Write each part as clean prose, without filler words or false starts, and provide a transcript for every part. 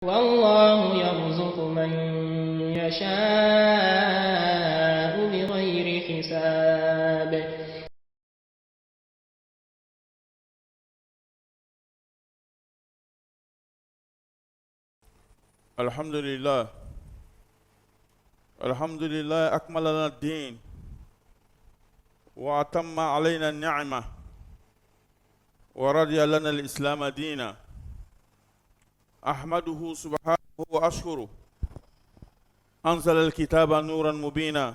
والله يرزق من يشاء بغير حساب. الحمد لله. الحمد لله أكمل لنا الدين وأتم علينا النعمة ورضي لنا الإسلام دينا. أحمده سبحانه وأشكره. أنزل الكتاب نورا مبينا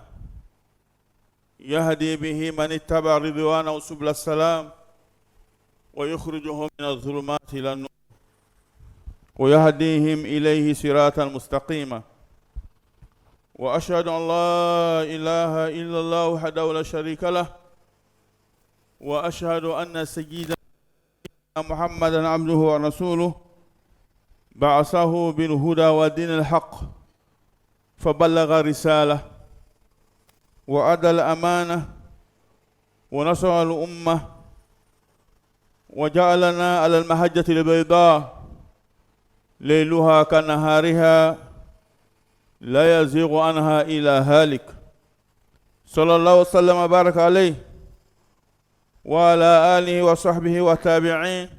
يهدي به من اتبع رضوانه سبل السلام ويخرجهم من الظلمات إلى النور ويهديهم إليه صراطا مستقيما. وأشهد أن لا إله إلا الله وحده لا شريك له وأشهد أن سيدنا محمدا عبده ورسوله بعثه بالهدى ودين الحق فبلغ رسالة وأدى الأمانة ونصر الأمة وجعلنا على المحجة البيضاء ليلها كنهارها لا يزيغ عنها إلا هالك. صلى الله وسلم وبارك عليه وعلى آله وصحبه والتابعين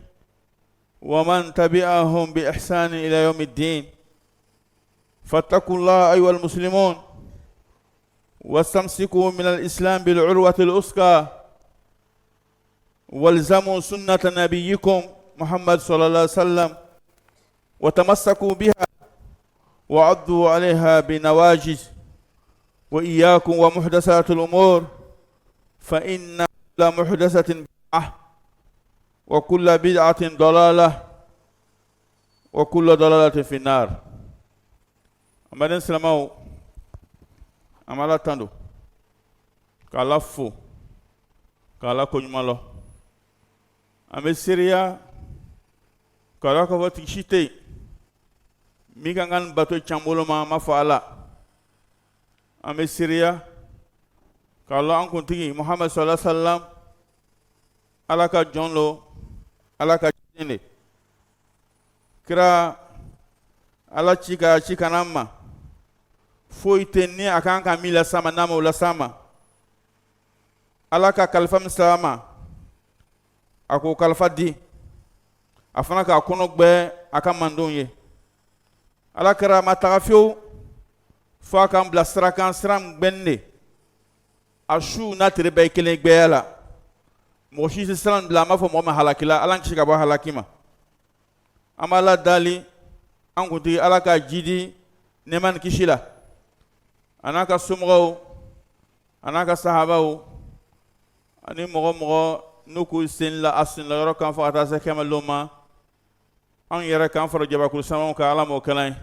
ومن تبعهم بإحسان إلى يوم الدين. فاتقوا الله أيها المسلمون واستمسكوا من الإسلام بالعروة الأثقى والزموا سنة نبيكم محمد صلى الله عليه وسلم وتمسكوا بها وعضوا عليها بنواجذ. وإياكم ومحدثات الأمور فإن كل محدثة بدعة وكل بدعة ضلالة وكل ضلالة في النار. أمدن سلامو أمالا تاندو كالا فو كالا كونيمالو أمي سيريا كالا كفو تكشيتي mikangan bato cambolo ma faala ame Syria kalau an kuntigi Muhammad sallallahu alaihi wasallam alaka jonlo alaka chine kira ala chika nama foi tenni akan kamila sama nama ula sama alaka kalfam sama ako kalfa di afana ka konogbe akan mandonye ala kɛra mataga fiyewu fo a k'an bila sirakan siran gbɛnne a su n'a tere bɛɛ kelen gbɛya la mɔgɔ si tɛ siran bila an b'a fɔ mɔgɔ min halakila ala kisi ka bɔ halaki ma. an b'a la dali an kuntigi ala ka jidi nɛɛma ni kisi la a n'a ka somɔgɔw a n'a ka sahabaw ani mɔgɔ n'u k'u sen la a sen la yɔrɔ kan fɔ ka taa se kɛmɛ lon ma. an yɛrɛ k'an fara jabakuru samaw ka ala m'o kalan ye.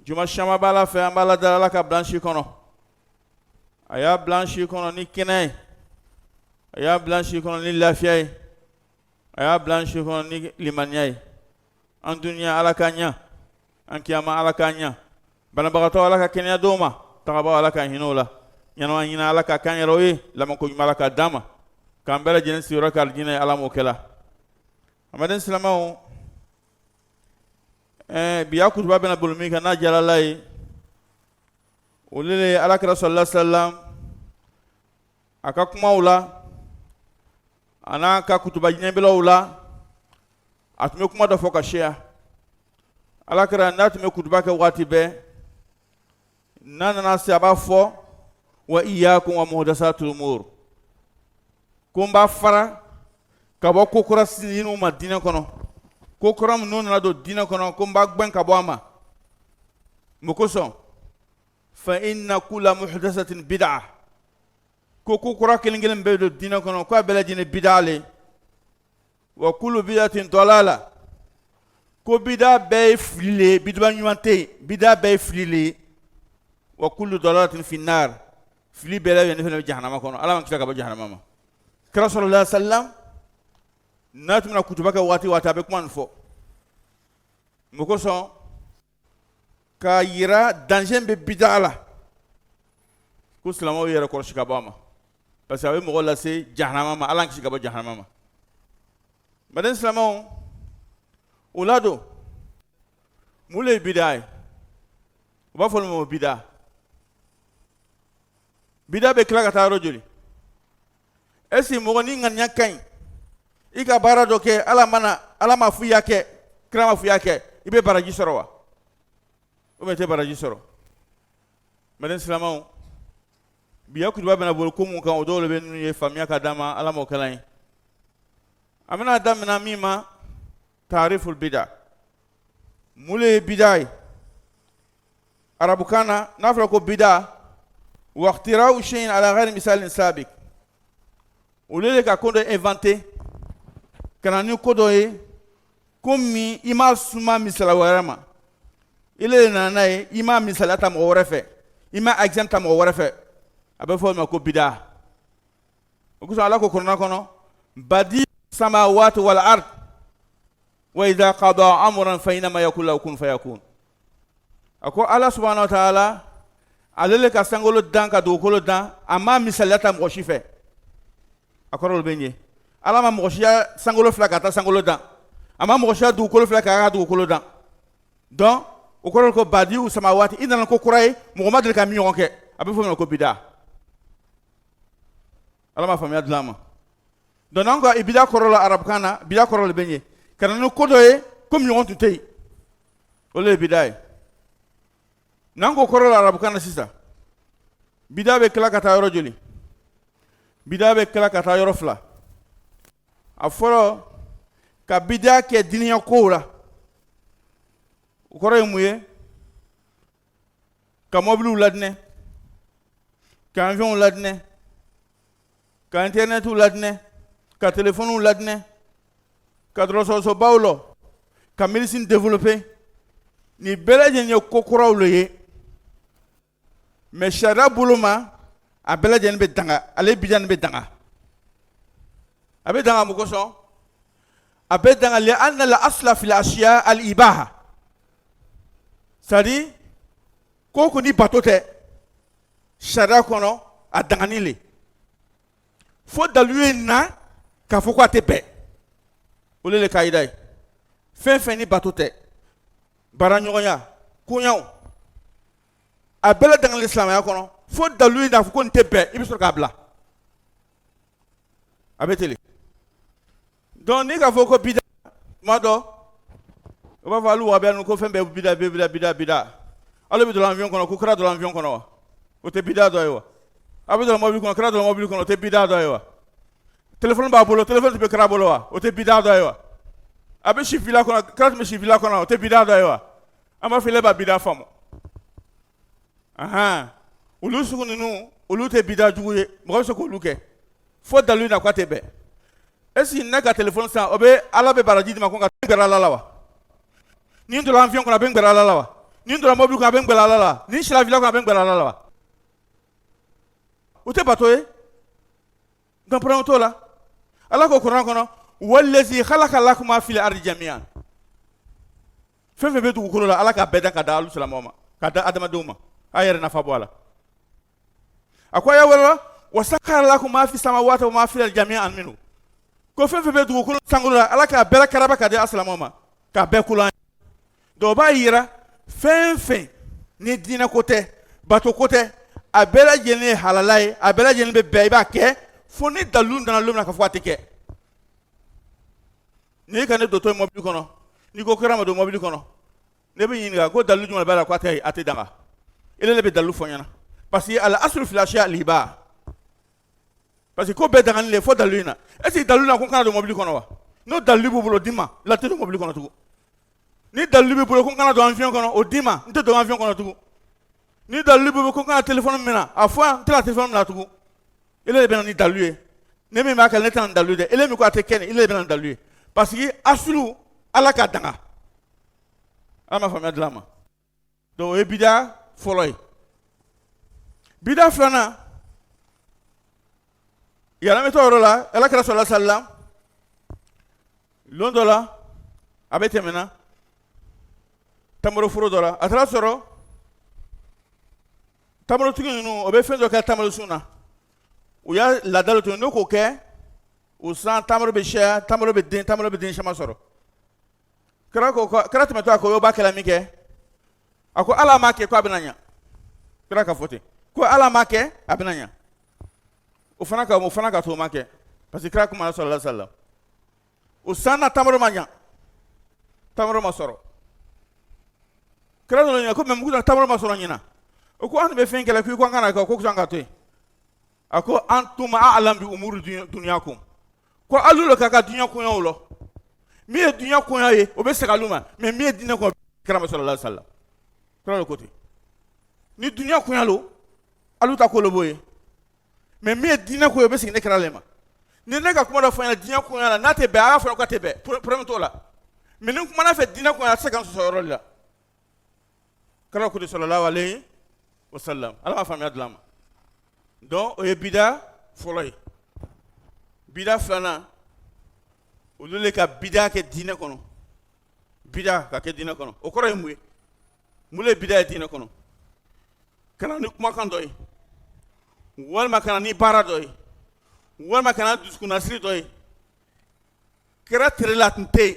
juma caman b'a la fɛ an b'a la dala ala ka blanchi kɔnɔ a y'a blanchi kɔnɔ ni kɛnɛ ye a y'a blanchi kɔnɔ ni lafiya ye a y'a blanchi kɔnɔ ni limaniya ye. an duniya ala ka ɲa an kiyama ala ka ɲa banabagatɔ ala ka kɛnɛya d'o ma tagabagaw ala ka hinɛ o la ɲɛnama ɲina ala ka kan yɛrɛw ye lamɛnko ɲuman ala ka d'an ma k'an bɛɛ lajɛlen sigiyɔrɔ kɛ alijinɛ ye ala m'o kɛ la. amaden silamɛw biya kutuba bena bolo min kan n'a jalala ye olu le alakira sallallahu alaihi wasallam a ka kumaw la a n'a ka kutuba ɲɛbilaw la a tun bɛ kuma dɔ fɔ ka seya. alakira n'a tun bɛ kutuba kɛ waati bɛɛ n'a nana se a b'a fɔ wa iyyakum wa muhdathatul umur ko n b'a fara ka bɔ ko kura ɲiniw ma diinɛ kɔnɔ ko kura minnu nana don diinɛ kɔnɔ ko n b'a gbɛn ka bɔ a ma. mun kosɔn fa inna kulla muhdathatin bid'a ko kura kelen kelen bɛ don diinɛ kɔnɔ ko a bɛɛ lajɛlen bid'a le wa kullu bid'atin dalala ko bid'a bɛɛ ye fili le ye bid'a ɲuman tɛ yen bid'a bɛɛ ye fili le ye wa kullu dalalatin fi nnar fili bɛɛ lajɛlen fana bɛ jahanama kɔnɔ ala ma kisi ka bɔ jahanama ma. kira sallallahu alaihi wasallam n'a tun bɛna kutuba kɛ waati o waati a bɛ kuma nin fɔ. mun kosɔn k'a yira danger bɛ bid'a la ko silamɛw yɛrɛ kɔlɔsi ka bɔ a ma parce que a bɛ mɔgɔ lase jahanama ma ala kisi ka bɔ jahanama ma. baden silamɛw o la don Mule bida ye. U b'a fɔ mo bida. Bida bɛ tila ka taa yɔrɔ joli? Est ce que mɔgɔ ni ŋaniya ka ɲi i ka baara dɔ kɛ Ala ma f'i y'a kɛ kira ma f'i y'a kɛ i bɛ baraji sɔrɔ wa? ou bien i tɛ baraji sɔrɔ? Mɛden silamɛw bi ya kutuba bɛna boli ko mun kan o dɔw de bɛ ninnu ye faamuya ka d'a ma Ala m'o kɛla ye. An bɛna daminɛ min ma taariful bida. Mun ye bida ye? Arabukan na n'a fɔra ko bida wa ikhtira'u shay'in ala ghayri misalin sabiq. Olu le ka ko dɔ inventé ka na ni ko dɔ ye ko min i ma suma misala wɛrɛ ma. Ile nana n'a ye i ma misala ta mɔgɔ wɛrɛ fɛ i ma exemple ta mɔgɔ wɛrɛ fɛ a bɛ fɔ o ma ko bida. O kosɔn Ala ko Kuranɛ kɔnɔ badi samawati wal ard wa idha qada amran fa innama yaqulu lahu kun fayakun. A ko Ala subhanahu wa ta'ala ale le ka sankolo dan ka dugukolo dan a ma misaliya ta mɔgɔ si fɛ. A kɔrɔ bɛ ɲɛ Ala ma mɔgɔ si ya sankolo fila ka taa sankolo dan a ma mɔgɔ si ya dugukolo fila ka ka dugukolo dan. Donc o kɔrɔ ko badiu samawati i nana ko kura ye mɔgɔ ma deli ka min ɲɔgɔn kɛ a bɛ fɔ o ma ko bida. Ala ma faamuya dilan ma. Donc n'an ko bida kɔrɔ la arabukan na bida kɔrɔ le bɛ ɲɛ ka na ni ko dɔ ye ko min ɲɔgɔn tun tɛ yen o le ye bida ye. N'an ko kɔrɔ la arabukan na sisan bida bɛ tila ka taa yɔrɔ joli? Bida bɛ tila ka taa yɔrɔ fila. A fɔlɔ ka bida kɛ dinɛya kow la o kɔrɔ ye mun ye? Ka mɔbiliw ladinɛ, ka avions ladinɛ, ka internetu ladinɛ, ka téléphoniw ladinɛ, ka dɔgɔtɔrɔsobaw lɔ, ka médecine développer. Ni bɛɛ lajɛlen ye ko kuraw le ye. Mais sariya bolo ma a bɛɛ lajɛlen bɛ danga ale bida nin bɛ danga. A bɛ danga mun kosɔn? A bɛ danga li anna al asla fil ashiya al ibaha. C'est-à-dire ko ko ni bato tɛ sariya kɔnɔ a dangani le. Fo dalu ye na k'a fɔ ko a tɛ bɛn. O le kaida ye. Fɛn fɛn ni bato tɛ baaraɲɔgɔnya koɲaw a bɛɛ la dangali silamɛya kɔnɔ fo dalu in n'a fɔ ko nin tɛ bɛn i bɛ sɔrɔ k'a bila. A bɛ teli. Donc ni k'a fɔ ko bida tuma dɔ o b'a fɔ hali wahabiya ninnu ko fɛn bɛɛ bida. Ale bɛ don avion kɔnɔ ko kira don avion kɔnɔ wa? O tɛ bida dɔ ye wa? A bɛ don mobili kɔnɔ kira don mobili kɔnɔ o tɛ bida dɔ ye wa? Téléphone b'a bolo téléphone tɛ kira bolo wa? O tɛ bida dɔ ye wa? A bɛ si villa kɔnɔ kira tun bɛ si villa kɔnɔ o tɛ bida dɔ ye wa? An b'a fɔ ile b'a bida faamu. Olu sugu ninnu olu tɛ bida jugu ye mɔgɔ bɛ se k'olu kɛ fo dalu in na k'a tɛ bɛn. Est-ce que ne ka téléphone san o bɛ Ala bɛ baraji di ma ko ka gbɛrɛ Ala la wa? Ni n donna avion kɔnɔ a bɛ gbɛrɛ Ala la wa? Ni n donna mobili kɔnɔ a bɛ gbɛrɛ Ala la wa? Ni n sila villa kɔnɔ a bɛ gbɛrɛ Ala la wa? O tɛ bato ye. Donc problème t'o la. Ala ko Kuranɛ kɔnɔ wallazi khalaqa lakum ma fil ardi jami'an. Fɛn fɛn bɛ dugukolo la Ala k'a bɛɛ dan ka da alu silamɛw ma ka da adamadenw ma a yɛrɛ nafa bɔ a la. A ko a y'a wɛrɛ la wa sakhkhara lakum ma fi samawati wa ma fil ardi jami'an minhu. Ko fɛn fɛn bɛ dugukolo sankolo la Ala k'a bɛɛ karaba ka di a silamɛw ma k'a bɛɛ kulan. Donc o b'a yira fɛn fɛn ni diinɛ ko tɛ bato ko tɛ a bɛɛ lajɛlen ye halala ye a bɛɛ lajɛlen bɛ bɛn i b'a kɛ fo ni dalu nana don min na k'a fɔ a tɛ kɛ. N'i ka ne dɔtɔ ye mobili kɔnɔ n'i ko kira ma don mobili kɔnɔ ne bɛ ɲininka ko dalu jumɛn b'a la ko a tɛ danga ele le bɛ dalu fɔ ɲɛna parce que al aslu fil ashiya al ibaha parce que ko bɛɛ dangani le fo dalu in na est ce que dalu in na ko n kana don mobili kɔnɔ wa n'o dalu b'u bolo d'i ma la tɛ don mobili kɔnɔ tugun ni dalu b'i bolo ko n kana don avion kɔnɔ o d'i ma n tɛ don avion kɔnɔ tugun ni dalu b'i bolo ko n kana téléphone minɛ a fɔ n tɛ na téléphone minɛ tugun ele de bɛ na ni dalu ye ne min b'a kɛ ne tɛ na ni dalu ye dɛ ele min ko a tɛ kɛ nin ele de bɛ na ni dalu ye. Parce que asulu Ala ka danga Ala ma faamuya dilan ma. Donc o ye bida fɔlɔ ye. Bida filanan yàrá mi tɔ yɔrɔ la Ala kira sɔrɔla sallam lon dɔ la a bɛ tɛmɛna tamaroforo dɔ la a taara sɔrɔ tamarotigi ninnu o bɛ fɛn dɔ kɛ tamarosun na u y'a laadala to n'o k'o kɛ o san tamaro bɛ sɛya tamaro bɛ den caman sɔrɔ kira tɛmɛtɔ a ko o b'a kɛla min kɛ ako ala ma kɛ ko a bɛna ɲa kira ka fɔ ten ko ala ma kɛ a bɛna ɲa o fana ka to o ma kɛ parce que kira kumana sallallahu alaihi wasallam o san na tamaro ma ɲa tamaro ma sɔrɔ kira nana ɲa ko mɛ mugu tamaro ma sɔrɔ ɲina o ko an bɛ fɛn kɛlɛ ko an kana kɛ ko san ka to yen a ko antum a'lam bi umuri dunyakum ko alu lo ka dunya koɲɛw lɔ min ye dunya koɲɛ ye o bɛ segin alu ma mais min ye diinɛ kɔnɔ kira sallallahu alaihi wasallam kira le ko ten ni dunya koɲɛ lo alu ta ko lo b'o ye mais min ye diinɛ ko ye o bɛ segin ne kira le ma ni ne ka kuma dɔ fɔ n ɲɛna diinɛ koɲɛ la n'a tɛ bɛn a y'a fɔ k'a tɛ bɛn problème t'o la mais ni kumana fɛ diinɛ koɲɛ la a tɛ se ka sɔsɔ yɔrɔ de la kira ko ten sallallahu alaihi wasallam ala ma faamuya dilan ma donc o ye bida fɔlɔ ye bida filanan olu le ka bida kɛ diinɛ kɔnɔ bida ka kɛ diinɛ kɔnɔ o kɔrɔ ye mun ye mun le bida ye diinɛ kɔnɔ ka na ni kumakan dɔ ye walima ka na ni baara dɔ ye walima ka na dusukunnasiri dɔ ye kɛra terela tun tɛ yen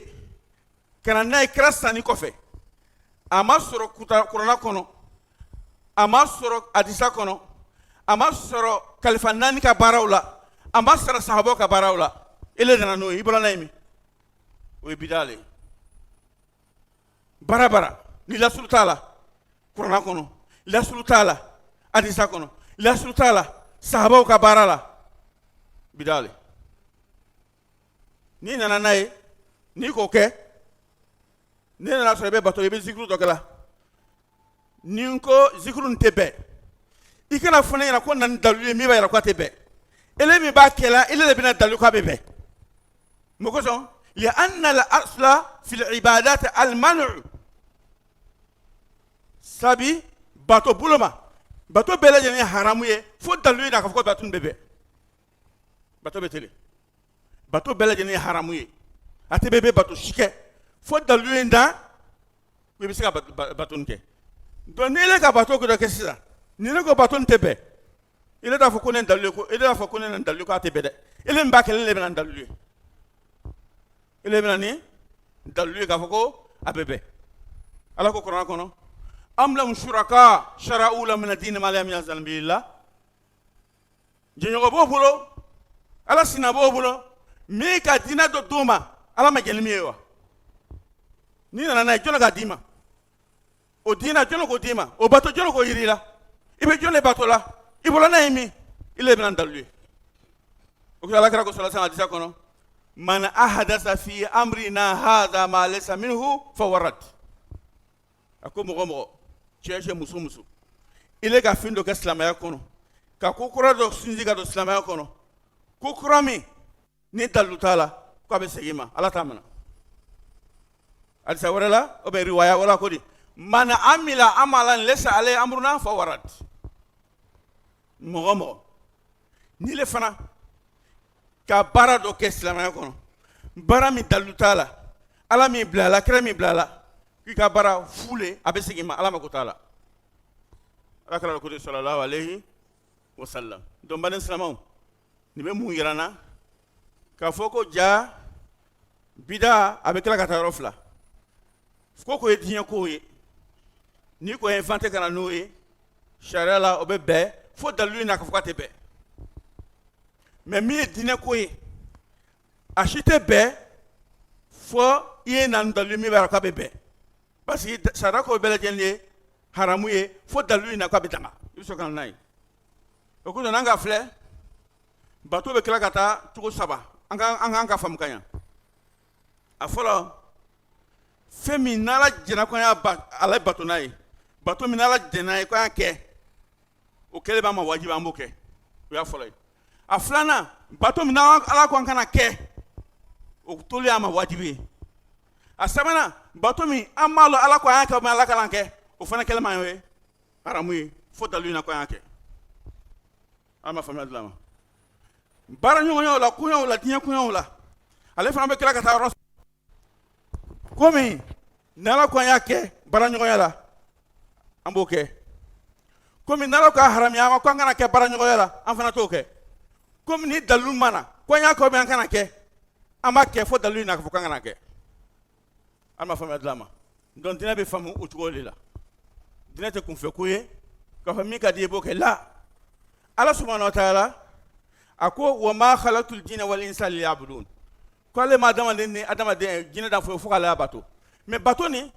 ka na n'a ye kɛra sanni kɔfɛ a ma sɔrɔ kuranna kɔnɔ a ma sɔrɔ hadisa kɔnɔ a ma sɔrɔ kalifa naani ka baaraw la a ma sɔrɔ sahabaw ka baaraw la ele nana n'o ye i bɔra n'a ye min o ye bida le bara ni lasulu t'a la kuranna kɔnɔ lasulu t'a la hadisa kɔnɔ lasulu t'a la sahabaw ka baara la bida le n'i nana n'a ye n'i k'o kɛ n'i nana sɔrɔ i bɛ bato i bɛ zikuru dɔ kɛ la ni n ko zikuru nin tɛ bɛn i kana fɔ ne ɲɛna ko na ni dalilu ye min b'a yira ko a tɛ bɛn ele min b'a kɛ la ele de bɛna dalilu k'a bɛ bɛn mun kosɔn li'anna al-asla fil ibadati al-man'u sabi bato bolo ma bato bɛɛ lajɛlen ye haramu ye fo dalilu yira k'a fɔ ko bato nin bɛ bɛn bato bɛ teli bato bɛɛ lajɛlen ye haramu ye a tɛ bɛ bato si kɛ fo dalilu in da ko i bɛ se ka bato nin kɛ donc ni ele ka bato ko dɔ kɛ sisan ni ne ko bato nin tɛ bɛn ele t'a fɔ ko ne dalilu ko ele t'a fɔ ko ne na dalilu k'a tɛ bɛn dɛ ele min b'a kɛ ele de bɛna dalilu ye ele bɛna ni dalilu ye k'a fɔ ko a bɛ bɛn ala ko kuranɛ kɔnɔ am lahum shuraka shara'u lahum min ad-din ma lam yanzil bihi Allah jɛɲɔgɔn b'o bolo ala sina b'o bolo min ka diinɛ dɔ d'o ma ala ma jɛn ni min ye wa n'i nana n'a ye jɔn ka d'i ma o diinɛ jɔn k'o d'i ma o bato jɔn k'o yir'i la i bɛ jɔn de bato la i bɔra n'a ye min ile bɛna dalilu ye o kɛ alakira ko sallallahu alaihi wasallam hadisa kɔnɔ man ahadasa fi amrina hadha ma laysa minhu fa warad a ko mɔgɔ cɛ muso ile ka fɛn dɔ kɛ silamɛya kɔnɔ ka ko kura dɔ sinji ka don silamɛya kɔnɔ ko kura min ni dalilu t'a la ko a bɛ segin ma ala t'a minɛ hadisa wɛrɛ la o bɛ riwaya wala ko di man amila amalan laysa alayhi amruna fa warad mɔgɔ ni le fana ka baara dɔ kɛ silamɛya kɔnɔ baara min dalilu t'a la ala min bila la kira min bila la k'i ka baara fule a bɛ segin ma ala mako t'a la ala kɛra ko sallallahu alaihi wasallam donc baden silamɛw nin bɛ mun yira n na k'a fɔ ko ja bida a bɛ tila ka taa yɔrɔ fila ko ye diɲɛ kow ye ni ko inventer ka na n'o ye sariya la o bɛ bɛn fo dalilu in na k'a fɔ k'a tɛ bɛn mais min ye diinɛ ko ye a si tɛ bɛn fo i ye na ni dalilu min b'a yira k'a bɛ bɛn parce que sariya ko bɛɛ lajɛlen ye haramu ye fo dalilu in na k'a bɛ tanga i bɛ sɔn ka na n'a ye o kosɔn n'an ka filɛ bato bɛ tila ka taa cogo saba an k'an ka faamu ka ɲɛ a fɔlɔ fɛn min n'ala jɛnna ko an y'a ala bato n'a ye bato min n'ala jɛnna ye ko an y'a kɛ o kɛlen b'an ma wajibi an b'o kɛ o y'a fɔlɔ ye a filanan bato min ala ko an kana kɛ o toli an ma wajibi ye a sabanan bato min an b'a lɔn ala ko an y'a kɛ ala kalan kɛ o fana kɛlen man ye haramu ye fo dalilu in na ko an y'a kɛ ala ma faamuya dilan ma baara ɲɔgɔnyaw la koɲɛw la diɲɛ koɲɛw la ale fana bɛ tila ka taa yɔrɔ komi ni ala ko an y'a kɛ baara ɲɔgɔnya la an b'o kɛ komi n'ala ko a haramiya ma ko an kana kɛ baara ɲɔgɔnya la an fana t'o kɛ komi ni dalilu mana ko an y'a kɛ an kana kɛ an b'a kɛ fo dalilu in na k'a fɔ k'an kana kɛ ala ma faamuya dilan ma donc diinɛ bɛ faamu o cogo de la dina te kun fɛ ko ye k'a fɔ min ka di ye b'o kɛ la ala subhanahu wa ta'ala a ko wa ma khalaqtul jinna wal insa liya'budun ko ale ma adamaden ni adamaden jinɛ da fo k'ale y'a bato mais bato ni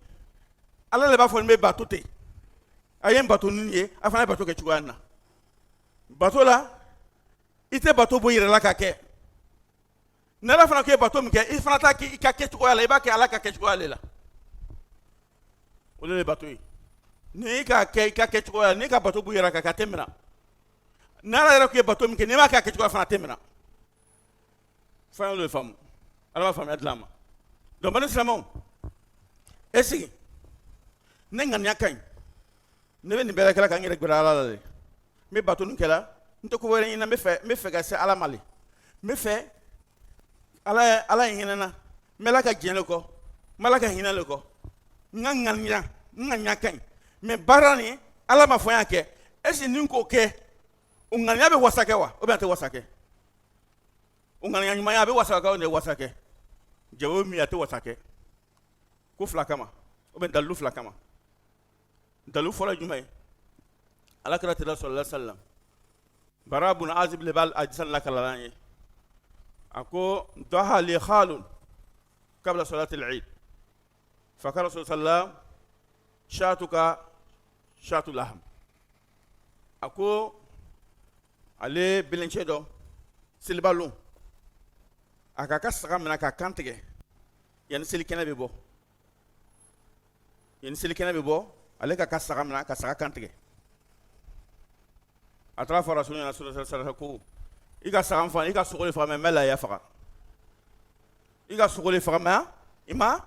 ala le b'a fɔ n bɛ bato ten a ye n bato ni ye a fana ye bato kɛ cogoya na bato la i tɛ bato bɔ i yɛrɛ la ka kɛ ni ala fana ko ye bato min kɛ i fana t'a kɛ i ka kɛcogoya la i b'a kɛ ala ka kɛcogoya le la o le ye bato ye ni i ka kɛ i ka kɛcogoya la n'i ka bato bɔ i yɛrɛ kan ka tɛ minɛ ni ala yɛrɛ ko ye bato min kɛ n'i b'a kɛ a kɛcogoya fana tɛ minɛ fɛn y'olu de faamu ala b'a faamuya dilan ma donc bani silamɛw est ce que ne ŋaniya ka ɲi ne bɛ nin bɛɛ kɛla ka n yɛrɛ gbɛrɛ ala la de n bɛ bato nin kɛla n tɛ ko wɛrɛ ɲini n bɛ fɛ ka se ala ma le n bɛ fɛ ala ye hinɛ na n bɛ ala ka diɲɛ le kɔ n bɛ ala ka hinɛ le kɔ n ka ŋaniya ka ɲi mais baara nin ala ma fɔ n y'a kɛ est ce que ni n k'o kɛ o ŋaniya bɛ wasa kɛ wa ou bien a tɛ wasa kɛ o ŋaniya ɲumanya a bɛ wasa kɛ o de wasa kɛ jago min a tɛ wasa kɛ ko fila kama ou bien dalilu fila kama dalilu fɔlɔ ye jumɛn ye alakira tɛra sallallahu alaihi wasallam bara bun azib le b'a hadisan lakalalan ye a ko daha li khalun qabla salati al-eid fa qala sallallahu shatuka shatu laham a ko ale bilencɛ dɔ selibalon a ka saga minɛ ka kan tigɛ yanni selikɛnɛ bɛ bɔ ale ka saga minɛ ka saga kan tigɛ a taara fɔ rasulu ɲɛna sallallahu ko i ka saga faga i ka sogo de faga mɛ n bɛ lahiya faga i ka sogo de faga mɛ i ma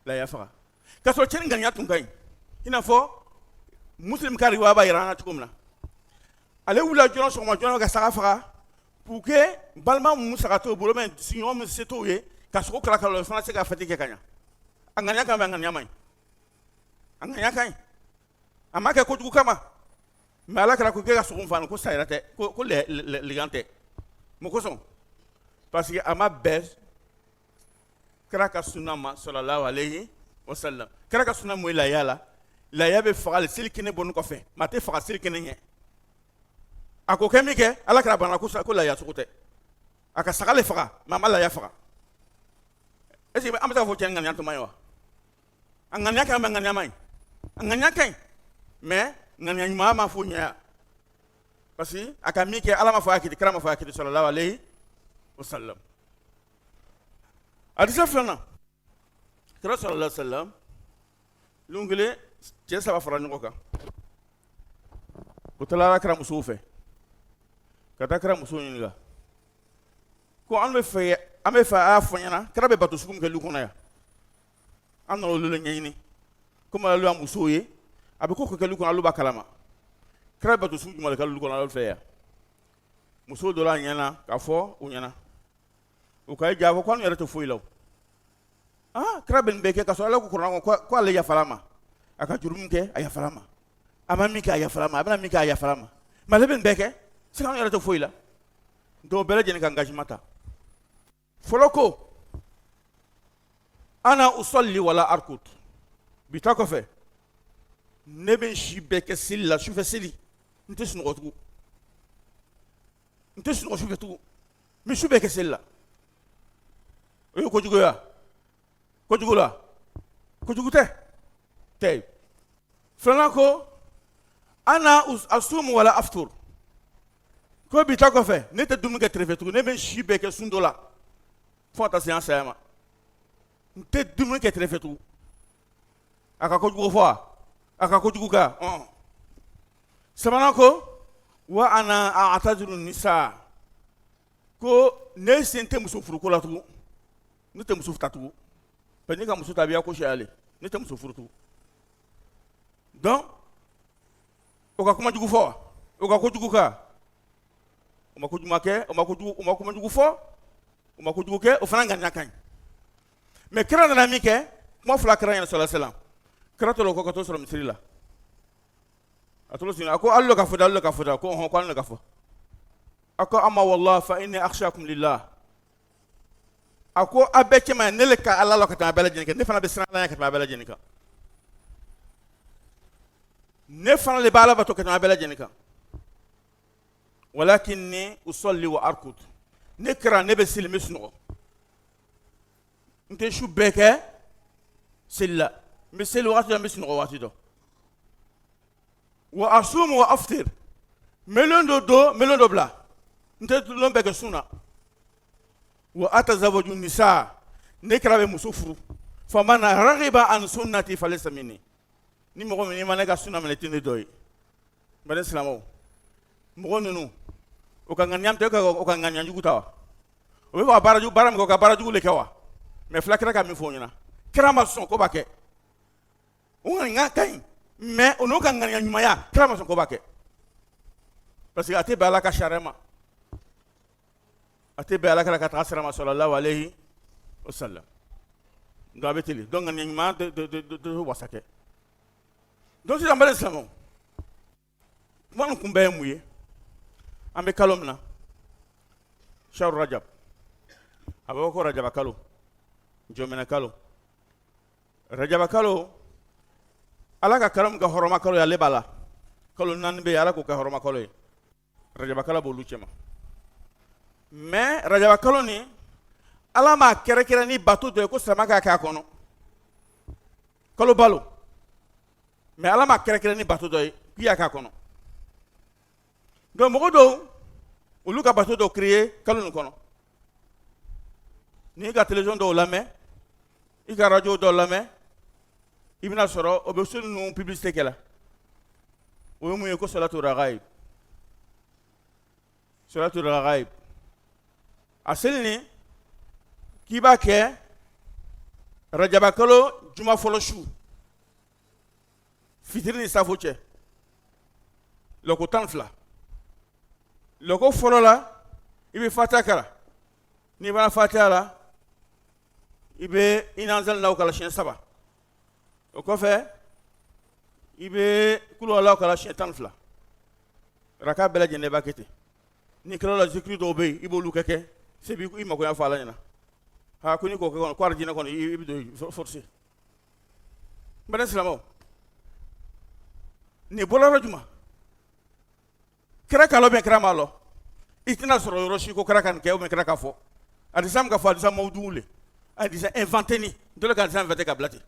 lahiya faga k'a sɔrɔ cɛ ni ŋaniya tun ka ɲi i n'a fɔ muslim ka riwaya b'a yira an na cogo min na ale wulila joona sɔgɔma joona ka saga faga pour que balima mun saga t'o bolo mɛ sigiɲɔgɔn min se t'o ye ka sogo kala kala o fana se ka fɛti kɛ ka ɲa a ŋaniya kan bɛ a ŋaniya man ɲi a ŋaniya ka ɲi a ma kɛ kojugu kama mɛ ala kɛra ko k'e ka sogo faga ko sayira tɛ ko ligan tɛ mun kosɔn parce que a ma bɛn kira ka sunna ma sallallahu alayhi wa sallam kira ka sunna mun ye lahiya la lahiya bɛ faga seli kɛnɛ bɔni kɔfɛ maa tɛ faga seli kɛnɛ ɲɛ a ko kɛ min kɛ ala kɛra bana ko lahiya sugu tɛ a ka saga le faga mɛ a ma lahiya faga est ce que an bɛ se ka fɔ cɛ ni ŋaniya tun man ɲi wa a ŋaniya ka ɲi mɛ ŋaniya man ɲi a ŋaniya ka ɲi mɛ ŋaniya ɲuman ma fɔ ɲɛ parce que a ka min kɛ ala ma fɔ a kiti kira ma fɔ a kiti sallallahu alayhi wa sallam hadisa filanan kira sallallahu alayhi wa sallam don kelen cɛ saba fara ɲɔgɔn kan o taara kira musow fɛ ka taa kira musow ɲininka ko an bɛ fɛ a y'a fɔ ɲɛna kira bɛ bato sugu min kɛ lu kɔnɔ yan an nana olu le ɲɛɲini komi olu y'a musow ye a bɛ ko kɛ lu kɔnɔ olu b'a kalama kira bɛ bato sugu jumɛn de kɛ lu kɔnɔ olu fɛ yan musow dɔ la ɲɛna k'a fɔ u ɲɛna u ka jaa fɔ ko an yɛrɛ tɛ foyi la kira bɛ nin bɛɛ kɛ ka sɔrɔ ala ko kuranɛ kɔnɔ ko ale yafara ma a ka juru min kɛ a yafara ma a ma min kɛ a yafara ma a bɛna min kɛ a yafara ma mɛ ale bɛ nin bɛɛ kɛ se an yɛrɛ tɛ foyi la donc bɛɛ lajɛlen ka engagement ta fɔlɔ ko ana usalli wala arkut bi ta kɔfɛ ne bɛ n si bɛɛ kɛ seli la sufɛ seli n tɛ sunɔgɔ tugun sufɛ tugun n bɛ su bɛɛ kɛ seli la o ye kojugu ye kojugu la kojugu tɛ filanan ko ana asumu wala aftur ko bi ta kɔfɛ ne tɛ dumuni kɛ tɛrɛfɛ tugun ne bɛ n si bɛɛ kɛ sun dɔ la fo ka taa se an saya ma n tɛ dumuni kɛ tɛrɛfɛ tugun a ka kojugu fɔ wa a ka kojugu kɛ sabanan ko wa ana a'tazilu nisa ko ne sen tɛ muso furuko la tugun ne tɛ muso ta tugun parce que ne ka muso ta biya ko siyale ne tɛ muso furu tugun donc o ka kuma jugu fɔ wa o ka kojugu kɛ o ma kojugu kɛ o ma kuma jugu fɔ o ma kojugu kɛ o fana ŋaniya ka ɲi mais kira nana min kɛ kuma fila kira ɲɛna sallallahu alaihi wasallam kira tɔla o kɔ ka t'o sɔrɔ misiri la a tɔla sini a ko alu ka fɔ da ko hɔn ko alu ka fɔ a ko amma wallahi fa inni akhshakum lillah a ko a bɛɛ cɛ ma ne le ka ala la ka tɛmɛ a bɛɛ lajɛlen kan ne fana bɛ siran ala ɲɛ ka tɛmɛ a bɛɛ lajɛlen kan ne fana le b'a la bato ka tɛmɛ a bɛɛ lajɛlen kan walakinni usalli wa arkud ne kɛra ne bɛ seli n bɛ sunɔgɔ n tɛ su bɛɛ kɛ seli la n bɛ seli waati dɔ n bɛ sunɔgɔ waati dɔ wa asumu wa aftir melon dɔ bila n tɛ tulon bɛɛ kɛ sun na wa atazawaju nisa ne kɛra bɛ muso furu faman ragiba an sunnati falaysa minni ni mɔgɔ min ma ne ka sunna minɛ tɛ ne dɔ ye n bɛ ne silamɛw mɔgɔ ninnu o ka ŋaniya tɛ o ka ŋaniya jugu ta wa o bɛ fɔ ka baara min kɛ o ka baara jugu le kɛ wa mɛ fila kira ka min fɔ o ɲɛna kira ma sɔn ko b'a kɛ o ŋaniya ka ɲi mɛ o n'o ka ŋaniya ɲumanya kira ma sɔn ko b'a kɛ parce que a tɛ bɛn ala ka sariya ma a tɛ bɛn ala ka taga sira ma sallallahu alayhi wa sallam donc a bɛ teli donc ŋaniya ɲuman tɛ wasa kɛ donc sisan n bɛ silamɛw kuma nin kun bɛɛ ye mun ye an bɛ kalo min na shahru rajab a bɛ fɔ ko rajaba kalo jɔnminɛ kalo rajaba kalo ala ka kalo min ka hɔrɔma kalo ye ale b'a la kalo 4 bɛ yen ala k'o kɛ hɔrɔma kalo ye rajaba kalo b'olu cɛ ma mais rajaba kalo nin ala m'a kɛrɛkɛrɛ ni bato dɔ ye ko silamɛ ka kɛ a kɔnɔ kalo balo mais ala m'a kɛrɛkɛrɛ ni bato dɔ ye k'i y'a k'a kɔnɔ donc mɔgɔ dɔw olu ka bato dɔw créer kalo nin kɔnɔ n'i ka télévision dɔw lamɛn i ka radio dɔw lamɛn i bɛna sɔrɔ o bɛ so ninnu publicité kɛ la o ye mun ye ko salatu raghaib salatu raghaib a seli nin k'i b'a kɛ rajaba kalo juma fɔlɔ su fitiri ni safo cɛ lɔko 12 lɔko fɔlɔ la i bɛ fatiha kala n'i b'a fatiha la i bɛ inazali law kala siɲɛ 7 o kɔfɛ i bɛ kulu alaw kala siɲɛ 12 raka bɛɛ lajɛlen b'a kɛ ten n'i kɛra la zikiri dɔw bɛ yen i b'olu kɛ se b'i i magoya fɔ ala ɲɛna ha ko ni k'o kɛ kɔnɔ ko alijinɛ kɔnɔ i bɛ don forcer n bɛ ne silamɛw nin bɔla yɔrɔ jumɛn kɛra k'a lɔ bɛn kɛra m'a lɔ i tɛna sɔrɔ yɔrɔ si ko kɛra ka nin kɛ ou bien kɛra ka fɔ adisa min ka fɔ adisa mawujugu le adisa inventé ni dole ka adisa inventé ka bila ten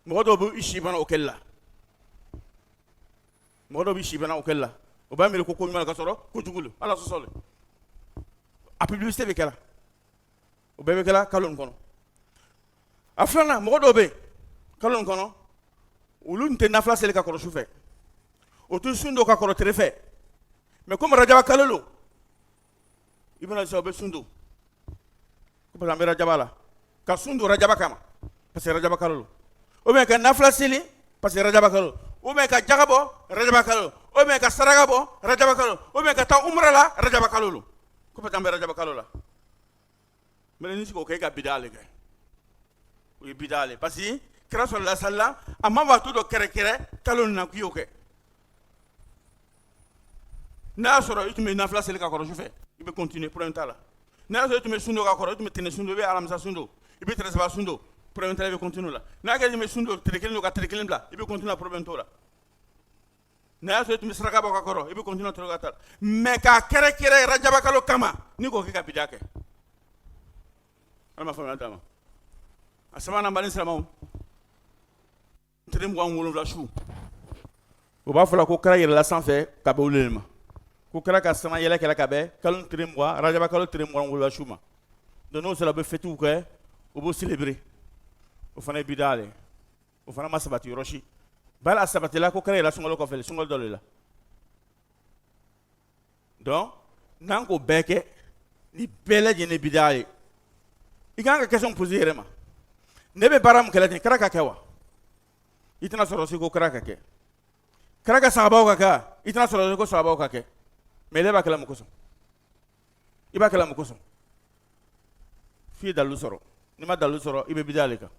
mɔgɔ dɔw bɛ i si bana o kɛli la mɔgɔ dɔw bɛ i si bana o kɛli la o b'a miiri ko ɲuman ka sɔrɔ kojugu le ala sɔsɔ le a publicité bɛ kɛla o bɛɛ bɛ kɛla kalo nin kɔnɔ a filanan mɔgɔ dɔw bɛ yen kalo nin kɔnɔ olu tɛ nafila seli ka kɔrɔ su fɛ o tɛ sun dɔw ka kɔrɔ tile fɛ mais comme rajaba kalo lo i bɛna sisan o bɛ sun don ko parce que an bɛ rajaba la ka sun don rajaba kama parce que rajaba kalo lo ou bien ka nafila seli parce que rajaba kalo ou bien ka jaga bɔ rajaba kalo ou bien ka saraka bɔ rajaba kalo ou bien ka taa umra la rajaba kalo lo ko parce que an bɛ rajaba kalo la mais ni sigi o kɛ i ka bida le kɛ o ye bida le parce que kira sallallahu alaihi wasallam a ma waati dɔ kɛrɛkɛrɛ kalo nin na k'i y'o kɛ n'a y'a sɔrɔ i tun bɛ nafila seli ka kɔrɔ su fɛ i bɛ continuer problème t'a la n'a y'a sɔrɔ i tun bɛ sun dɔ ka kɔrɔ i tun bɛ tɛnɛ sun dɔ i bɛ alamisa sun dɔ i bɛ tɛrɛsaba sun dɔ problème t'a la i bɛ continuer la n'a y'a sɔrɔ i tun bɛ sun dɔ tɛrɛ kelen dɔ ka tɛrɛ kelen bila i bɛ continuer problème t'o la n'a y'a sɔrɔ i tun bɛ saraka bɔ ka kɔrɔ i bɛ continuer saraka t'a la mais k'a kɛrɛkɛrɛ rajaba kalo kama n'i ko k'i ka bida kɛ ala ma faamuya d'a ma a sabanan bani silamɛw tile 27 su o b'a fɔ la ko kɛra yɛlɛla sanfɛ ka bɛn olu le ma ko kɛra ka sama yɛlɛ kɛra ka bɛn kalo tile 20 rajaba kalo tile 27 su ma donc n'o sera u bɛ fêtiw kɛ u b'o célébrer o fana ye bida le o fana ma sabati yɔrɔ si bari a sabatila ko kɛra yɛlɛ sunkalo kɔfɛ sunkalo dɔ le la donc n'an k'o bɛɛ kɛ ni bɛɛ lajɛlen bida ye i kan ka question poser yɛrɛ ma ne bɛ baara min kɛlɛ ten kɛra ka kɛ wa i tɛna sɔrɔ si ko kɛra ka kɛ kɛra ka sahabaw ka kɛ i tɛna sɔrɔ si ko sahabaw ka kɛ mais ne b'a kɛla mun kosɔn i b'a kɛla mun kosɔn f'i ye dalilu sɔrɔ n'i ma dalilu sɔrɔ i bɛ bida ale kan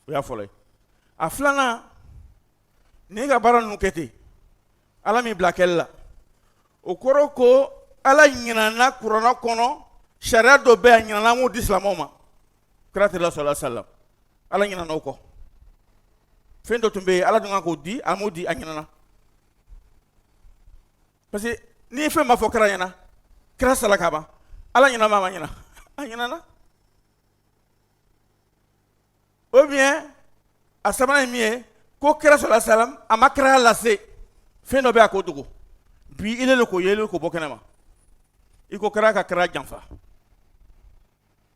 o y'a fɔlɔ ye a filanan n'i ka baara ninnu kɛ ten ala min bila kɛli la o kɔrɔ ko ala ɲinana kuranɛ kɔnɔ sariya dɔ bɛ yan ɲinana m'o di silamɛw ma kira tɛla sallallahu alaihi wasallam ala ɲinana o kɔ fɛn dɔ tun bɛ yen ala dun kan k'o di a m'o di a ɲinana parce que n'i ye fɛn ma fɔ kira ɲɛna kira sala ka ban ala ɲinama a ma ɲina a ɲinana ou bien a sabanan ye min ye ko kira sala salam a ma kira lase fɛn dɔ bɛ a k'o dogo bi i le k'o ye i le k'o bɔ kɛnɛ ma i ko kira ka kira janfa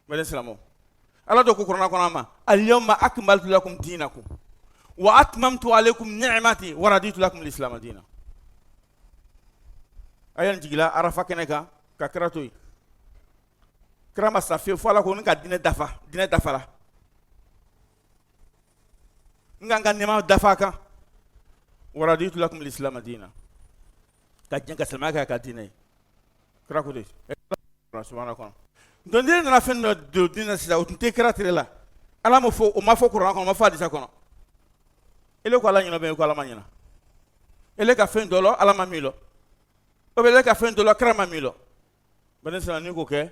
bɛɛ silamɛw ala dɔ ko kuranɛ kɔnɔ a ma al-yawma akmaltu lakum dinakum wa atmamtu alaykum ni'mati wa raditu lakum al-islam diina a ye nin jigila arafa kɛnɛ kan ka kira to yen kira ma sa fiyewu fo ala ko ni ka diinɛ dafara n ka n ka nɛɛma dafa a kan wa raditu lakum al-islam diina ka diɲɛ ka silamɛya kɛ a ka diinɛ ye kira ko de subahana kɔnɔ donc n'i nana fɛn dɔ don diinɛ sisan o tun tɛ kira tere la ala ma fɔ o ma fɔ kuranɛ kɔnɔ o ma fɔ hadisa kɔnɔ ele ko ala ɲinɛ bɛ yen ko ala ma ɲinɛ ele ka fɛn dɔ la ala ma min lɔ o bɛ ele ka fɛn dɔ la kira ma min lɔ bani silamɛ n'i k'o kɛ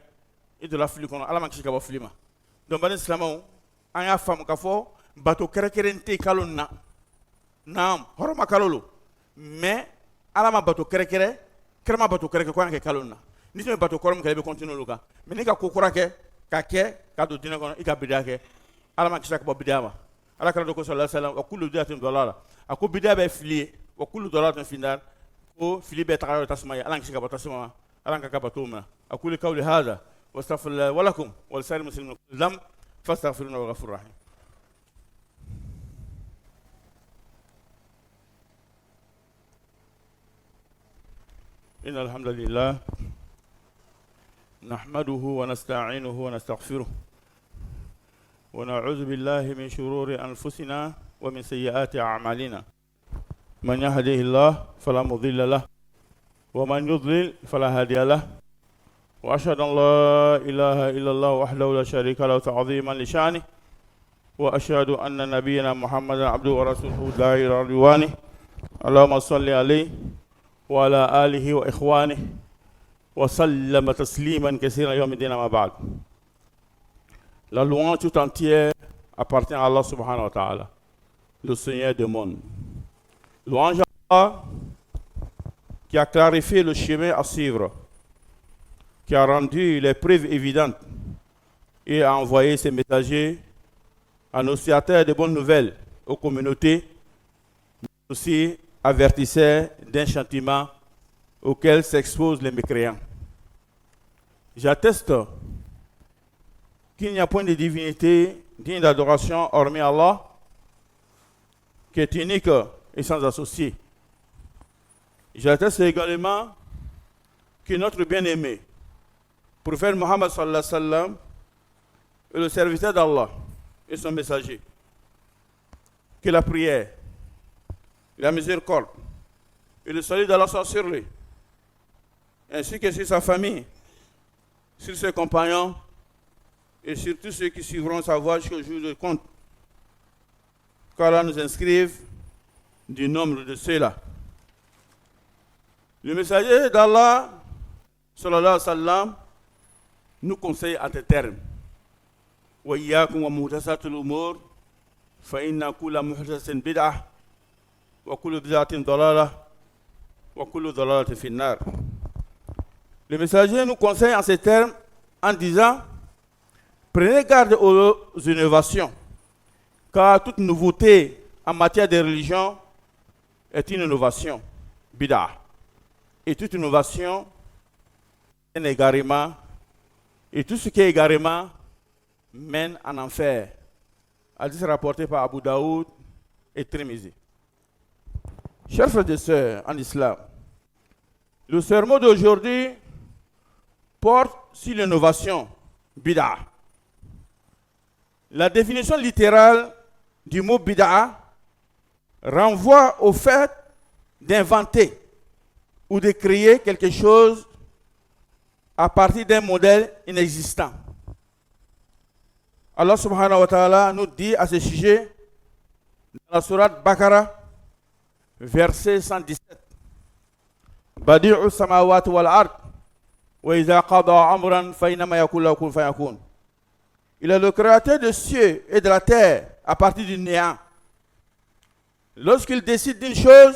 i donna fili kɔnɔ ala ma kisi ka bɔ fili ma donc bani silamɛw an y'a faamu k'a fɔ bato kɛrɛkɛrɛn tɛ kalo nin na naam hɔrɔma kalo lo mais ala ma bato kɛrɛkɛrɛ kira ma bato kɛrɛkɛ ko an kɛ kalo nin na ni tun bɛ bato kɔrɔ min kɛ i bɛ continuer olu kan mais n'i ka ko kura kɛ ka kɛ ka don diinɛ kɔnɔ i ka bidiya kɛ ala ma kisi ka bɔ bidiya ma ala kɛra dɔ ko sallallahu alaihi wasallam wa kullu bidatin dalala a ko bidiya bɛ fili ye wa kullu dalalatin fi nar ko fili bɛ taga yɔrɔ tasuma ye ala kisi ka bɔ tasuma ma ala ka bato minɛ a kuli kawli hada wa astaghfirullah wa lakum wa lisa'iril muslimin lam fastaghfiruhu wa ghafurur rahim إن الحمد لله نحمده ونستعينه ونستغفره ونعوذ بالله من شرور أنفسنا ومن سيئات أعمالنا من يهده الله فلا مضل له ومن يضلل فلا هادي له وأشهد أن لا إله إلا الله وحده لا شريك له تعظيما لشأنه وأشهد أن نبينا محمدا عبده ورسوله داعي إلى رضوانه اللهم صل عليه وعلى آله وإخوانه وسلم تسليما كثيرا يوم الدين ما بعد. La louange tout entière appartient à Allah subhanahu wa ta'ala, le Seigneur du monde. Louange à Allah qui a clarifié le chemin à suivre, qui a rendu les preuves évidentes et a envoyé ses messagers, annonciateurs de bonnes nouvelles aux communautés, mais aussi avertissait d'un châtiment auquel s'exposent les mécréants. J'atteste qu'il n'y a point de divinité digne d'adoration hormis Allah, qui est unique et sans associé. J'atteste également que notre bien-aimé, prophète Mohammed sallallahu alayhi wa sallam, est le serviteur d'Allah et son messager. Que la prière, la miséricorde et le salut d'Allah soit sur lui, ainsi que sur sa famille, sur ses compagnons et sur tous ceux qui suivront sa voie jusqu'au jour de compte. Qu'Allah nous inscrive du nombre de ceux-là. Le messager d'Allah, sallallahu alayhi wa sallam, nous conseille en ces termes. Wa iyyakum wa muhdathatil umur fa inna kulla muhdathatin bid'ah wa kullu bid'atin dalalah wa kullu dalalatin fin nar. Le messager nous conseille en ces termes en disant: prenez garde aux innovations, car toute nouveauté en matière de religion est une innovation, bid'ah. Et toute innovation est un égarement, et tout ce qui est égarement mène en enfer. Hadith rapporté par Abu Daoud et Tirmizi. Chers frères et sœurs en islam, le sermon d'aujourd'hui porte sur l'innovation, bid'ah. La définition littérale du mot bid'ah renvoie au fait d'inventer ou de créer quelque chose à partir d'un modèle inexistant. Allah subhanahu wa ta'ala nous dit à ce sujet dans la sourate Baqara, verset 117. Badi'u samawati wal ard wa idha qada amran fa innama yaqulu lahu kun fayakun. Il est le créateur des cieux et de la terre à partir du néant. Lorsqu'il décide d'une chose,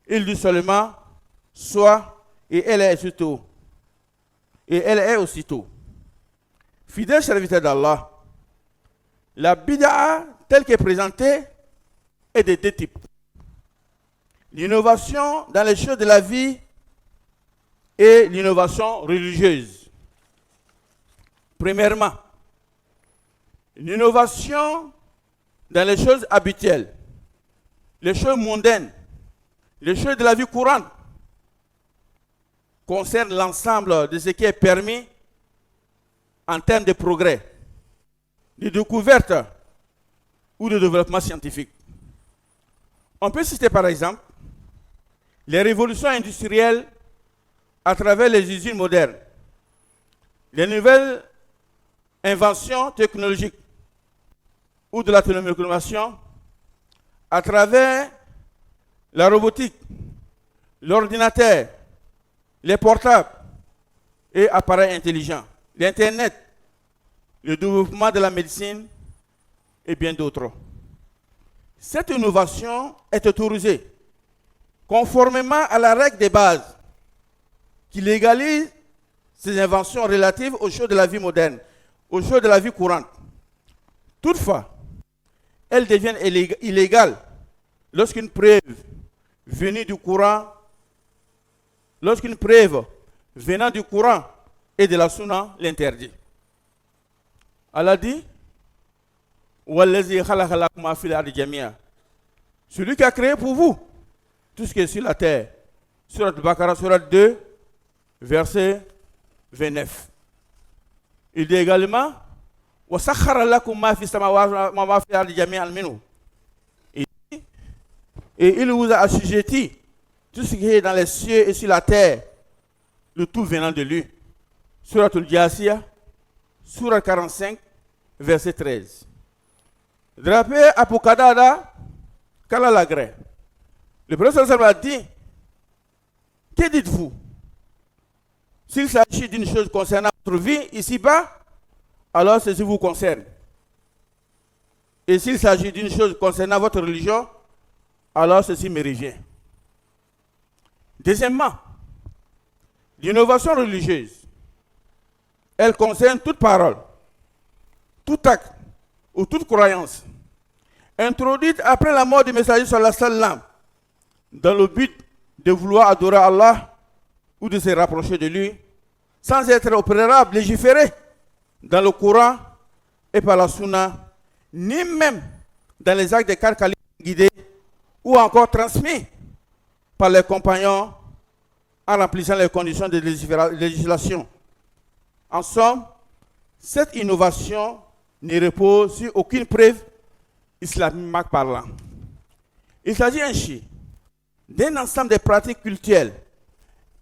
il dit seulement soit, et elle est aussitôt. Et elle est aussitôt. Fidèle serviteur d'Allah, la bid'a telle qu'elle est présentée est de deux types. L'innovation dans les choses de la vie et l'innovation religieuse. Premièrement, l'innovation dans les choses habituelles, les choses mondaines, les choses de la vie courante, concerne l'ensemble de ce qui est permis en termes de progrès, de découverte ou de développement scientifique. On peut citer par exemple les révolutions industrielles à travers les usines modernes, les nouvelles inventions technologiques ou de la télécommunication à travers la robotique, l'ordinateur, les portables et appareils intelligents, l'Internet, le développement de la médecine et bien d'autres. Cette innovation est autorisée conformément à la règle de base qui légalise ces inventions relatives aux choses de la vie moderne, aux choses de la vie courante. Toutefois, elles deviennent illégales lorsqu'une preuve venue du courant, lorsqu'une preuve venant du courant et de la sunna l'interdit. Allah dit celui qui a créé pour vous tout ce qui est sur la terre. Surat Al-Baqarah, surat 2, verset 29. Il dit également et il vous a assujetti tout ce qui est dans les cieux et sur la terre, le tout venant de lui. Surat Al-Jasiyah, surat 45, verset 13. Drapé Apokadada, Kalalagré. Le prophète a dit, que dites-vous? S'il s'agit d'une chose concernant votre vie ici-bas, alors ceci vous concerne. Et s'il s'agit d'une chose concernant votre religion, alors ceci me revient. Deuxièmement, l'innovation religieuse, elle concerne toute parole, tout acte ou toute croyance introduite après la mort du messager sallallahu alayhi wa sallam dans le but de vouloir adorer Allah ou de se rapprocher de lui sans être au préalable légiféré dans le Coran et par la Sunna, ni même dans les actes des quatre califes guidés ou encore transmis par les compagnons en remplissant les conditions de législation. En somme, cette innovation ne repose sur aucune preuve islamique parlant. Il s'agit ainsi d'un ensemble de pratiques culturelles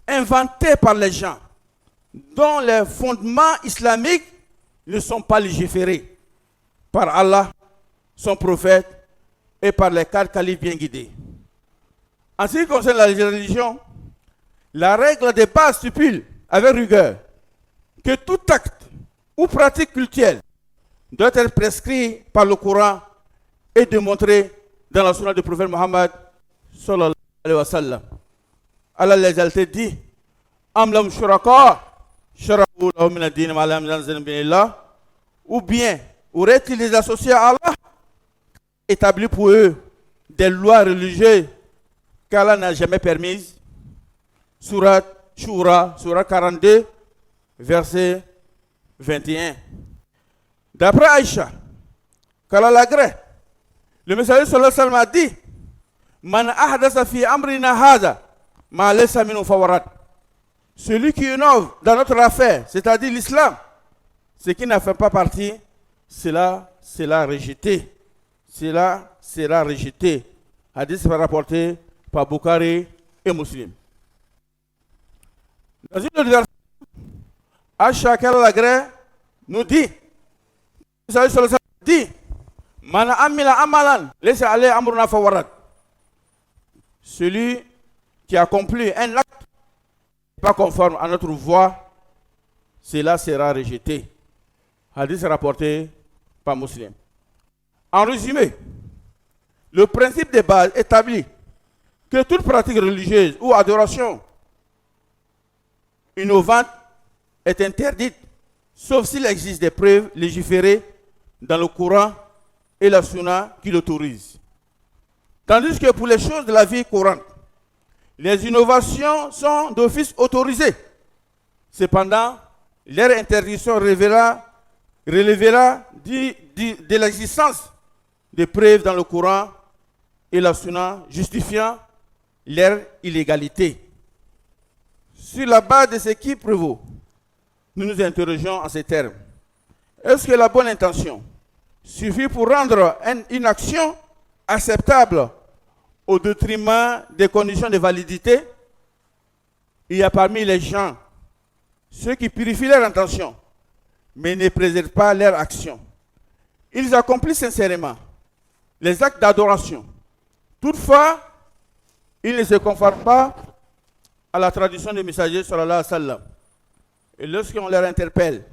inventées par les gens dont les fondements islamiques ne sont pas légiférés par Allah, son prophète et par les quatre califes bien guidés. En ce qui concerne la religion, la règle de base stipule avec rigueur que tout acte ou pratique culturelle doit être prescrit par le Coran et démontré dans la sunna du prophète Mohammed sallallahu alayhi wa sallam. Allah l'exalté dit Amlam shuraka sharabu lahum min ad-din ma lam yanzil billah, ou bien auraient-ils des associés à Allah établis pour eux des lois religieuses qu'Allah n'a jamais permises. Surat Shura, surat 42, verset 21. D'après Aïcha, qu'Allah l'agrée, le messager sallallahu alayhi wa sallam a dit Man ahdasa fi amrina hada ma laysa minhu fawarat. Celui qui innove dans notre affaire, c'est-à-dire l'islam, ce qui n'en fait pas partie, cela sera rejeté. Cela sera rejeté. Hadith rapporté par Bukhari et Muslim. Dans une autre version, Aïcha qu'Allah l'agrée nous dit, le messager sallallahu alayhi wa sallam dit Man amila amalan laysa alayhi amruna fawarat. Celui qui accomplit un acte pas conforme à notre voie, cela sera rejeté. Hadith rapporté par Muslim. En résumé, le principe de base établit que toute pratique religieuse ou adoration innovante est interdite, sauf s'il existe des preuves légiférées dans le Coran et la Sunna qui l'autorisent. Tandis que pour les choses de la vie courante, les innovations sont d'office autorisées. Cependant, leur interdiction relèvera de l'existence de preuves dans le Coran et la Sunna justifiant leur illégalité. Sur la base de ce qui prévaut, nous nous interrogeons en ces termes. Est-ce que la bonne intention suffit pour rendre une action acceptable au détriment des conditions de validité? Il y a parmi les gens ceux qui purifient leur intention, mais ne préservent pas leur action. Ils accomplissent sincèrement les actes d'adoration. Toutefois, ils ne se conforment pas à la tradition des messagers sallallahu alayhi wa sallam. Et lorsqu'on leur interpelle,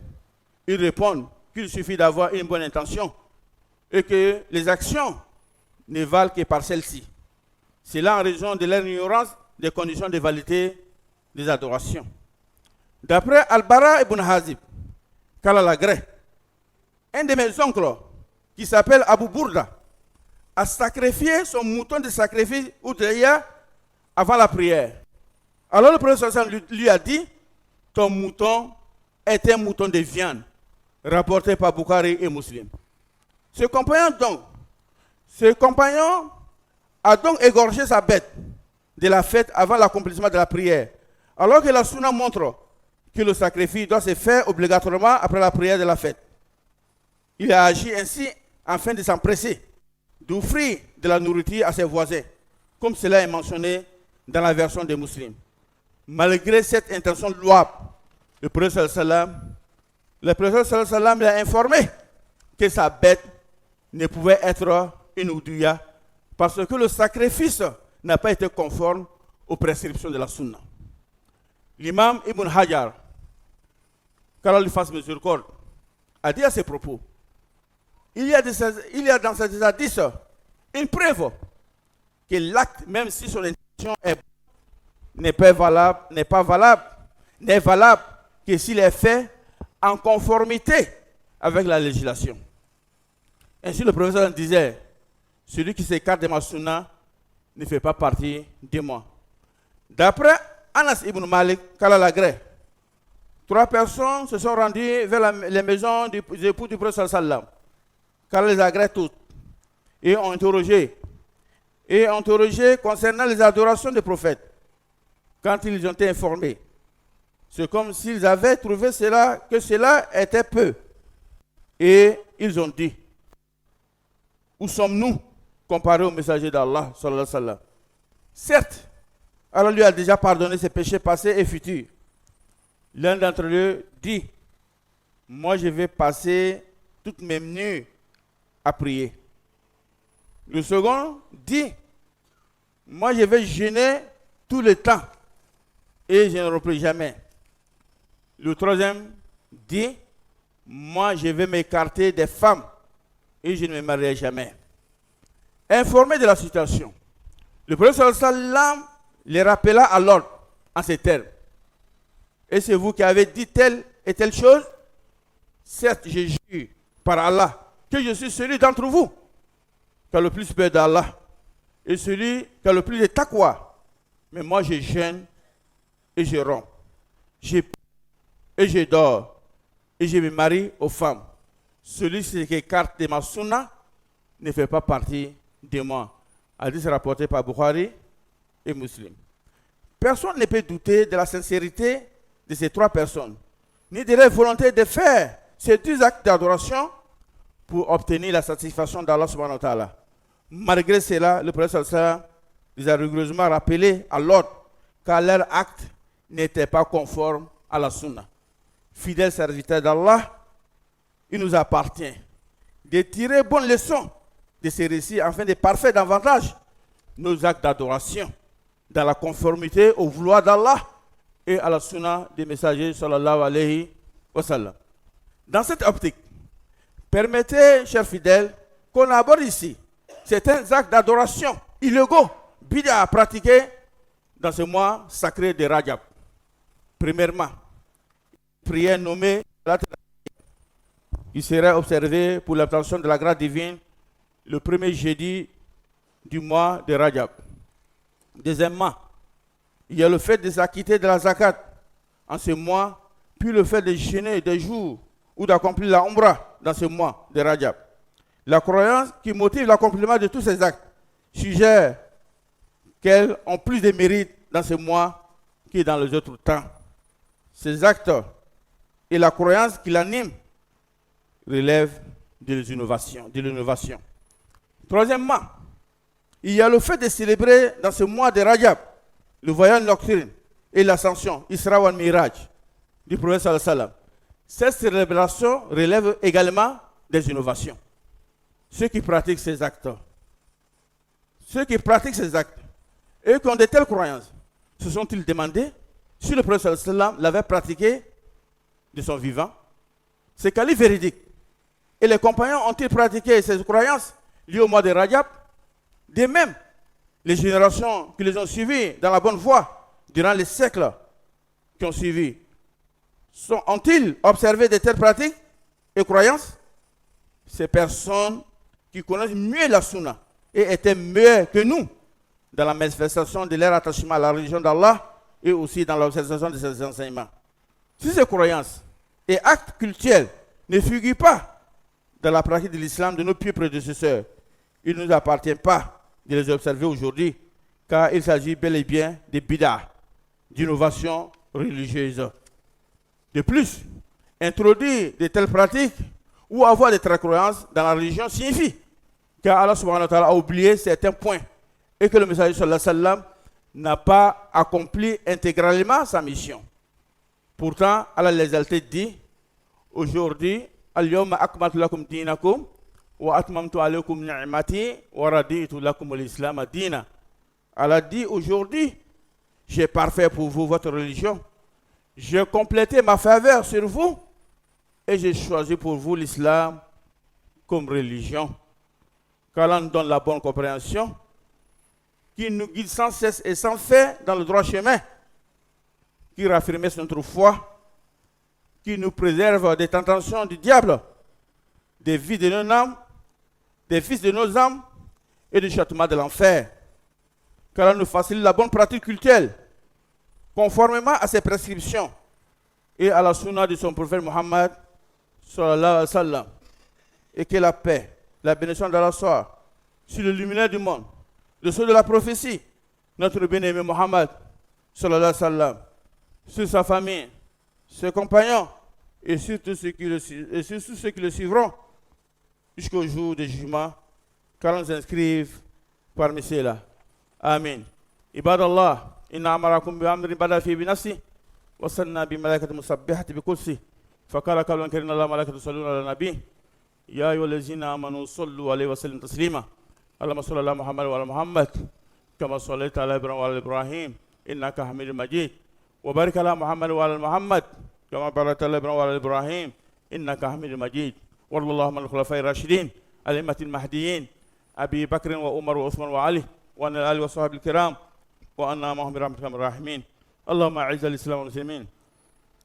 ils répondent qu'il suffit d'avoir une bonne intention et que les actions ne valent que par celle-ci. C'est là en raison de leur ignorance des conditions de validité des adorations. D'après Al-Bara ibn Hazib, Kalalagré, un de mes oncles, qui s'appelle Abu Bourda, a sacrifié son mouton de sacrifice ou de avant la prière. Alors le prophète lui a dit, ton mouton est un mouton de viande, rapporté par Bukhari et Muslim. Ce compagnon a donc égorgé sa bête de la fête avant l'accomplissement de la prière, alors que la sunna montre que le sacrifice doit se faire obligatoirement après la prière de la fête. Il a agi ainsi afin de s'empresser d'offrir de la nourriture à ses voisins, comme cela est mentionné dans la version des musulmans. Malgré cette intention louable, le prophète sallam l'a informé que sa bête ne pouvait être une ouduya parce que le sacrifice n'a pas été conforme aux prescriptions de la sunna. L'imam Ibn Hajar, qu'Allah lui fasse miséricorde, a dit à ses propos, il y a dans ces hadiths une preuve que l'acte, même si son intention n'est valable que s'il est fait en conformité avec la législation. Ainsi le professeur disait, celui qui s'écarte de ma sunna ne fait pas partie de moi. D'après Anas ibn Malik, Kalalagré, 3 personnes se sont rendues vers les maisons des époux du prophète sallam. Car les agrès toutes et ont interrogé concernant les adorations des prophètes. Quand ils ont été informés, c'est comme s'ils avaient trouvé que cela était peu. Et ils ont dit, où sommes-nous comparés au messager d'Allah sallallahu alayhi wa sallam? Certes, Allah lui a déjà pardonné ses péchés passés et futurs. L'un d'entre eux dit, moi je vais passer toutes mes nuits à prier. Le second dit, moi je vais jeûner tout le temps et je ne repris jamais. Le troisième dit, moi je vais m'écarter des femmes et je ne me marierai jamais. Informé de la situation, le prophète sallam les rappela à l'ordre en ces termes. Et c'est vous qui avez dit telle et telle chose? Certes, je jure par Allah que je suis celui d'entre vous qui a le plus peur d'Allah et celui qui a le plus de taqwa. Mais moi, je jeûne et je romps. Et je dors. Et je me marie aux femmes. Celui qui écarte de ma sunna ne fait pas partie de moi. Hadith rapporté par Bukhari et Muslim. Personne ne peut douter de la sincérité de ces 3 personnes, ni de leur volonté de faire ces 2 actes d'adoration pour obtenir la satisfaction d'Allah subhanahu wa ta'ala. Malgré cela, le prophète sallallahu les a rigoureusement rappelés à l'ordre car leur acte n'était pas conforme à la sunna. Fidèles serviteurs d'Allah, il nous appartient de tirer bonne leçon de ces récits afin de parfaire davantage nos actes d'adoration dans la conformité au vouloir d'Allah et à la sunna des messagers sallallahu alayhi wa sallam. Dans cette optique, permettez, chers fidèles, qu'on aborde ici certains actes d'adoration illégaux, bid'a à pratiquer dans ce mois sacré de Rajab. Premièrement, prière nommée qui serait observée pour l'obtention de la grâce divine le premier jeudi du mois de Rajab. Deuxièmement, il y a le fait de s'acquitter de la zakat en ce mois, puis le fait de jeûner des jours ou d'accomplir la umrah dans ce mois de Rajab. La croyance qui motive l'accomplissement de tous ces actes suggère qu'elles ont plus de mérite dans ce mois que dans les autres temps. Ces actes et la croyance qui l'anime relèvent de l'innovation. Troisièmement, il y a le fait de célébrer dans ce mois de Rajab le voyage nocturne et l'ascension, Isra wal Miraj, du prophète sallallahu alayhi wa sallam. Cette célébration relève également des innovations. Ceux qui pratiquent ces actes, et qui ont de telles croyances, se sont-ils demandé si le prophète sallallahu alayhi wa sallam l'avait pratiqué de son vivant? C'est quali véridique. Et les compagnons ont-ils pratiqué ces croyances liées au mois de Rajab? De même, les générations qui les ont suivies dans la bonne voie durant les siècles qui ont suivi, ont-ils observé de telles pratiques et croyances? Ces personnes qui connaissent mieux la sunna et étaient meilleures que nous dans la manifestation de leur attachement à la religion d'Allah et aussi dans l'observation de ses enseignements. Si ces croyances et actes cultuels ne figurent pas dans la pratique de l'islam de nos pieux prédécesseurs, il ne nous appartient pas de les observer aujourd'hui, car il s'agit bel et bien de bid'a, d'innovation religieuse. De plus, introduire de telles pratiques ou avoir de telles croyances dans la religion signifie car Allah subhanahu wa ta'ala a oublié certains points et que le messager sallallahu alayhi wa sallam n'a pas accompli intégralement sa mission. Pourtant, Allah l'exalté dit aujourd'hui, Al-yawma akmaltu lakum dinakum wa atmamtu alaykum ni'mati wa raditu lakum al-islam dina. Allah dit aujourd'hui, j'ai parfait pour vous votre religion. J'ai complété ma faveur sur vous et j'ai choisi pour vous l'islam comme religion. Qu'Allah nous donne la bonne compréhension, qui nous guide sans cesse et sans fin dans le droit chemin, qui raffermisse notre foi, qui nous préserve des tentations du diable, des vies de nos âmes, des fils de nos âmes et du châtiment de l'enfer. Qu'Allah nous facilite la bonne pratique culturelle, conformément à ses prescriptions et à la sunna de son prophète Muhammad sallallahu alayhi wa sallam, et que la paix, la bénédiction d'Allah soit sur le luminaire du monde, le sceau de la prophétie, notre bien-aimé Muhammad sallallahu alayhi wa sallam, sur sa famille, ses compagnons et sur tous ceux qui le suivront jusqu'au jour du jugement, car on s'inscrive parmi ceux-là. Amin. Ibadallah, inna amarakum bi amrin bada fi binafsi wa sanna bi malaikati musabbihati bi kursi fakala kalwan karina la malaikatu salluna ala nabi ya ayyuhallazina amanu sallu alayhi wa sallimu taslima Allahumma salli ala Muhammad wa ala Muhammad kama sallaita ala Ibrahim wa ala Ibrahim innaka Hamidum Majid wa barik ala Muhammad wa ala Muhammad kama barakta ala Ibrahim wa ala Ibrahim innaka Hamidum Majid wallahu min al-khulafa'ir rashidin al-a'immatil mahdiyyin Abi Bakr wa Umar wa Uthman wa Ali وأن الآل والصحابة الكرام وأن معهم برحمتك الراحمين اللهم أعز الإسلام والمسلمين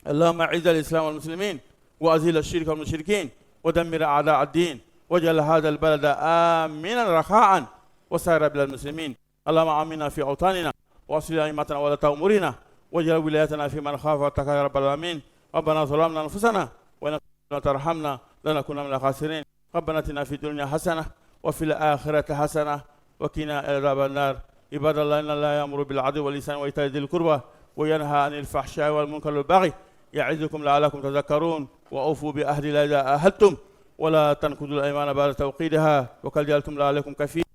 اللهم أعز الإسلام والمسلمين وأزيل الشرك والمشركين ودمر أعداء الدين واجعل هذا البلد آمنا رخاء وسائر بلاد المسلمين اللهم آمنا في أوطاننا وأصلح أئمتنا ولاة أمورنا واجعل ولايتنا في من خافك يا رب العالمين ربنا ظلمنا أنفسنا وإن لم ترحمنا لنكون من الخاسرين ربنا آتنا في الدنيا حسنة وفي الآخرة حسنة وقنا عذاب النار عباد الله ان الله يأمر بالعدل والإحسان وإيتاء ذي القربى وينهى عن الفحشاء والمنكر والبغي يعظكم لعلكم تذكرون وأوفوا بعهد الله إذا عاهدتم ولا تنقضوا الأيمان بعد توكيدها وقد جعلتم عليكم كفيلا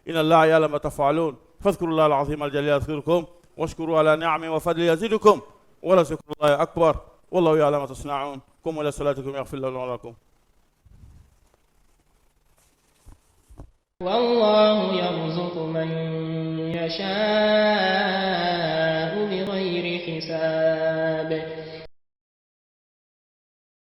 إن الله يعلم ما تفعلون فاذكروا الله العظيم الجليل يذكركم واشكروا على نعمه وفضله يزدكم ولذكر الله أكبر والله يعلم ما تصنعون قوموا إلى صلاتكم يغفر الله ولكم. والله يرزق من يشاء بغير حساب